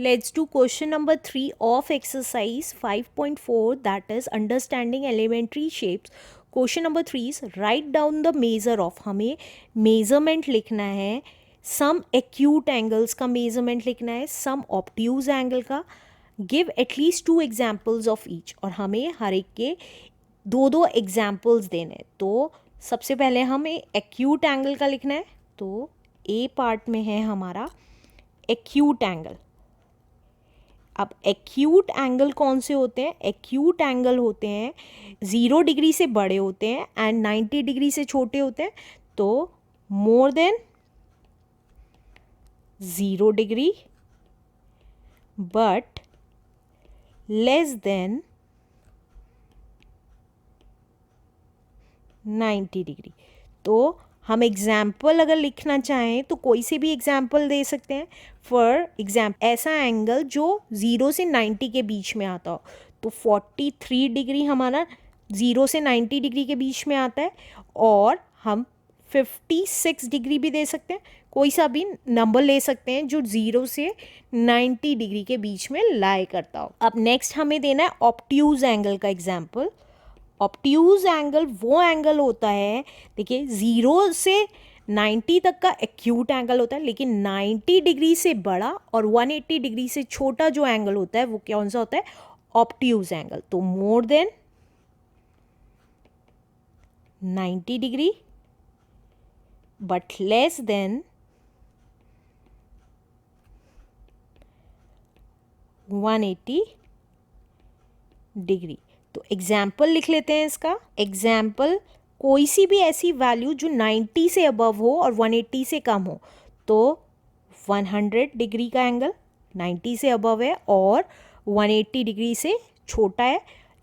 Let's do question number 3 of exercise 5.4, that is understanding elementary shapes. Question number 3 is write down the measure of. हमें measurement लिखना है, some acute angles का measurement लिखना है, some obtuse angle का. Give at least 2 examples of each. और हमें हर एक के दो एग्जाम्पल्स देने हैं. तो सबसे पहले हमें एक्यूट एंगल का लिखना है. तो ए पार्ट में है हमारा एक्यूट एंगल. अब एक्यूट एंगल कौन से होते हैं? एक्यूट एंगल होते हैं 0 डिग्री से बड़े होते हैं एंड 90 डिग्री से छोटे होते हैं. तो more then 0 degree but less then 90 degree. तो हम एग्जाम्पल अगर लिखना चाहें तो कोई से भी एग्जाम्पल दे सकते हैं. फॉर एग्जाम्पल ऐसा एंगल जो 0 से 90 के बीच में आता हो. तो 43 डिग्री हमारा 0 से 90 डिग्री के बीच में आता है. और हम 56 डिग्री भी दे सकते हैं. कोई सा भी नंबर ले सकते हैं जो 0 से 90 डिग्री के बीच में लाई करता हो. अब नेक्स्ट हमें देना है ऑब्ट्यूज एंगल का एग्जाम्पल. ऑब्ट्यूज एंगल वो एंगल होता है, देखिए 0 से 90 तक का एक्यूट एंगल होता है, लेकिन 90 डिग्री से बड़ा और 180 डिग्री से छोटा जो एंगल होता है वो कौन सा होता है? Obtuse angle. तो more than 90 degree but less than 180 degree. तो एग्जाम्पल लिख लेते हैं इसका. एग्जाम्पल कोई सी भी ऐसी वैल्यू जो 90 से अबव हो और 180 से कम हो. तो 100 डिग्री का एंगल 90 से अबव है और 180 डिग्री से छोटा है.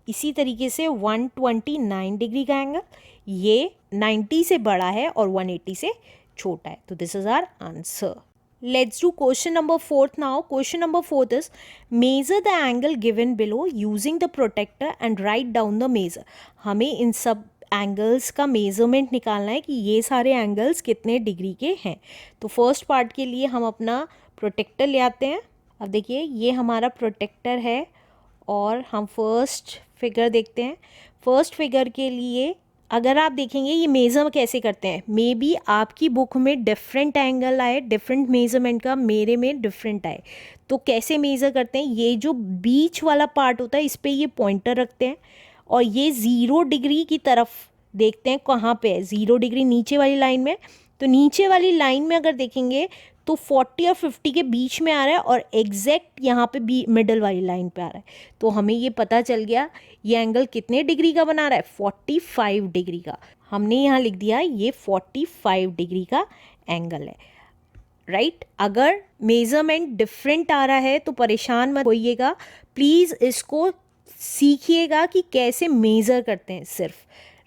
इसी तरीके से 129 डिग्री का एंगल, ये 90 से बड़ा है और 180 से छोटा है. तो this is our answer. Let's do question number 4 now. Question number 4 is measure the angle given below using the protractor and write down the measure. हमें इन सब एंगल्स का मेजरमेंट निकालना है कि ये सारे एंगल्स कितने डिग्री के हैं. तो फर्स्ट पार्ट के लिए हम अपना प्रोटेक्टर ले आते हैं. अब देखिए ये हमारा प्रोटेक्टर है और हम फर्स्ट फिगर देखते हैं. फर्स्ट फिगर के लिए अगर आप देखेंगे ये मेज़र कैसे करते हैं. मे बी आपकी बुक में डिफरेंट एंगल आए, डिफरेंट मेज़रमेंट का, मेरे में डिफरेंट आए. तो कैसे मेज़र करते हैं? ये जो बीच वाला पार्ट होता है इस पर ये पॉइंटर रखते हैं और ये 0 डिग्री की तरफ देखते हैं कहाँ पे है. 0 डिग्री नीचे वाली लाइन में. तो नीचे वाली लाइन में अगर देखेंगे तो 40 और 50 के बीच में आ रहा है और एग्जैक्ट यहाँ पे भी मिडल वाली लाइन पे आ रहा है. तो हमें ये पता चल गया ये एंगल कितने डिग्री का बना रहा है? 45 डिग्री का. हमने यहाँ लिख दिया ये 45 डिग्री का एंगल है. राइट. अगर मेजरमेंट डिफरेंट आ रहा है तो परेशान मत होइएगा, प्लीज़ इसको सीखिएगा कि कैसे मेज़र करते हैं सिर्फ.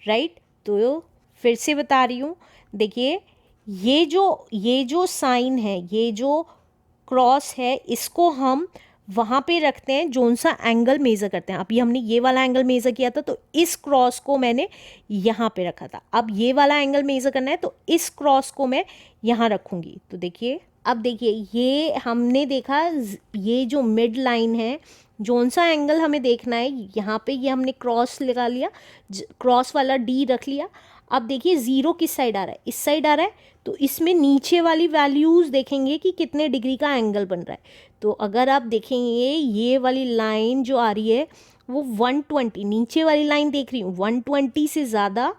राइट. तो फिर से बता रही हूँ, देखिए ये जो साइन है, ये जो क्रॉस है, इसको हम वहाँ पे रखते हैं जोन सा एंगल मेज़र करते हैं. अभी हमने ये वाला एंगल मेज़र किया था तो इस क्रॉस को मैंने यहाँ पे रखा था. अब ये वाला एंगल मेज़र करना है तो इस क्रॉस को मैं यहाँ रखूँगी. तो देखिए, अब देखिए ये हमने देखा, ये जो मिड लाइन है, जोन सा एंगल हमें देखना है यहाँ पे, ये हमने क्रॉस लगा लिया, क्रॉस वाला डी रख लिया. अब देखिए 0 किस साइड आ रहा है? इस साइड आ रहा है. तो इसमें नीचे वाली वैल्यूज़ देखेंगे कि कितने डिग्री का एंगल बन रहा है. तो अगर आप देखेंगे ये वाली लाइन जो आ रही है वो 120, नीचे वाली लाइन देख रही हूँ 120 से ज़्यादा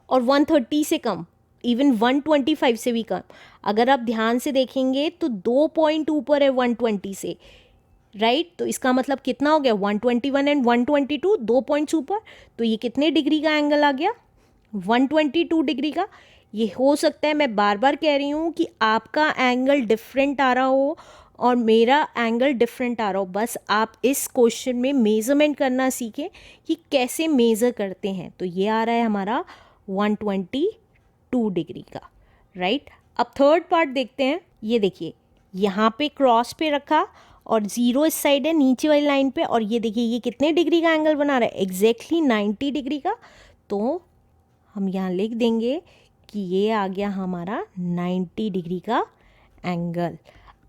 और 130 से कम, इवन 125 से भी कम. अगर आप ध्यान से देखेंगे तो 2 पॉइंट ऊपर है 120 से. राइट. तो इसका मतलब कितना हो गया? 121 एंड 122, 2 पॉइंट्स ऊपर. तो ये कितने डिग्री का एंगल आ गया? 122 डिग्री का. ये हो सकता है, मैं बार बार कह रही हूँ कि आपका एंगल डिफरेंट आ रहा हो और मेरा एंगल डिफरेंट आ रहा हो. बस आप इस क्वेश्चन में मेज़रमेंट करना सीखें कि कैसे मेज़र करते हैं. तो ये आ रहा है हमारा 122 डिग्री का. राइट. अब थर्ड पार्ट देखते हैं. ये देखिए यहाँ पे क्रॉस पे रखा और 0 इस साइड है नीचे वाली लाइन पे, और ये देखिए ये कितने डिग्री का एंगल बना रहा है? एग्जैक्टली 90 डिग्री का. तो हम यहाँ लिख देंगे कि ये आ गया हमारा 90 डिग्री का एंगल.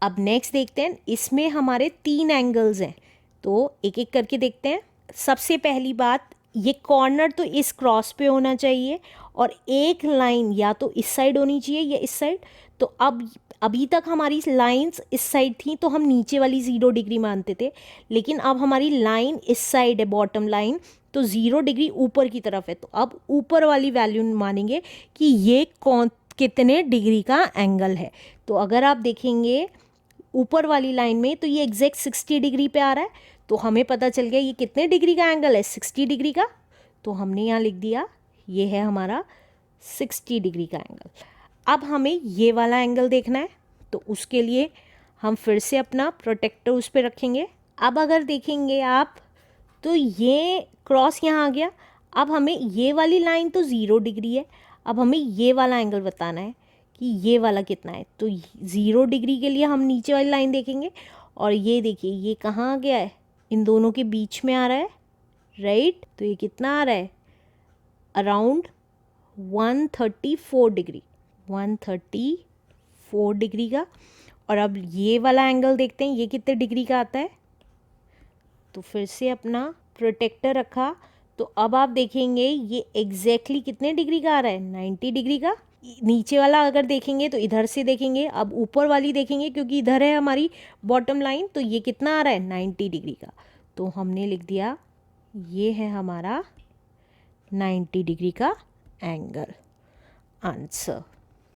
अब नेक्स्ट देखते हैं, इसमें हमारे 3 एंगल्स हैं, तो एक एक करके देखते हैं। सबसे पहली बात, ये कॉर्नर तो इस क्रॉस पे होना चाहिए और एक लाइन या तो इस साइड होनी चाहिए या इस साइड। तो अब अभी तक हमारी लाइंस इस साइड थी तो हम नीचे वाली 0 डिग्री मानते थे, लेकिन अब हमारी लाइन इस साइड है, बॉटम लाइन, तो 0 डिग्री ऊपर की तरफ है। तो अब ऊपर वाली वैल्यू मानेंगे कि ये कितने डिग्री का एंगल है। तो अगर आप देखेंगे ऊपर वाली लाइन में तो ये एग्जैक्ट 60 डिग्री पे आ रहा है, तो हमें पता चल गया ये कितने डिग्री का एंगल है, 60 डिग्री का। तो हमने यहाँ लिख दिया ये है हमारा 60 डिग्री का एंगल। अब हमें ये वाला एंगल देखना है, तो उसके लिए हम फिर से अपना प्रोटेक्टर उस पर रखेंगे। अब अगर देखेंगे आप तो ये क्रॉस यहाँ आ गया। अब हमें ये वाली लाइन तो 0 डिग्री है, अब हमें ये वाला एंगल बताना है कि ये वाला कितना है। तो 0 डिग्री के लिए हम नीचे वाली लाइन देखेंगे और ये देखिए ये कहाँ आ गया है, इन दोनों के बीच में आ रहा है, राइट। तो ये कितना आ रहा है, अराउंड 134 डिग्री, 134 डिग्री का। और अब ये वाला एंगल देखते हैं ये कितने डिग्री का आता है। तो फिर से अपना प्रोटेक्टर रखा, तो अब आप देखेंगे ये एग्जैक्टली कितने डिग्री का आ रहा है, 90 डिग्री का। नीचे वाला अगर देखेंगे तो इधर से देखेंगे, अब ऊपर वाली देखेंगे क्योंकि इधर है हमारी बॉटम लाइन, तो ये कितना आ रहा है, 90 डिग्री का। तो हमने लिख दिया ये है हमारा 90 डिग्री का एंगल, आंसर।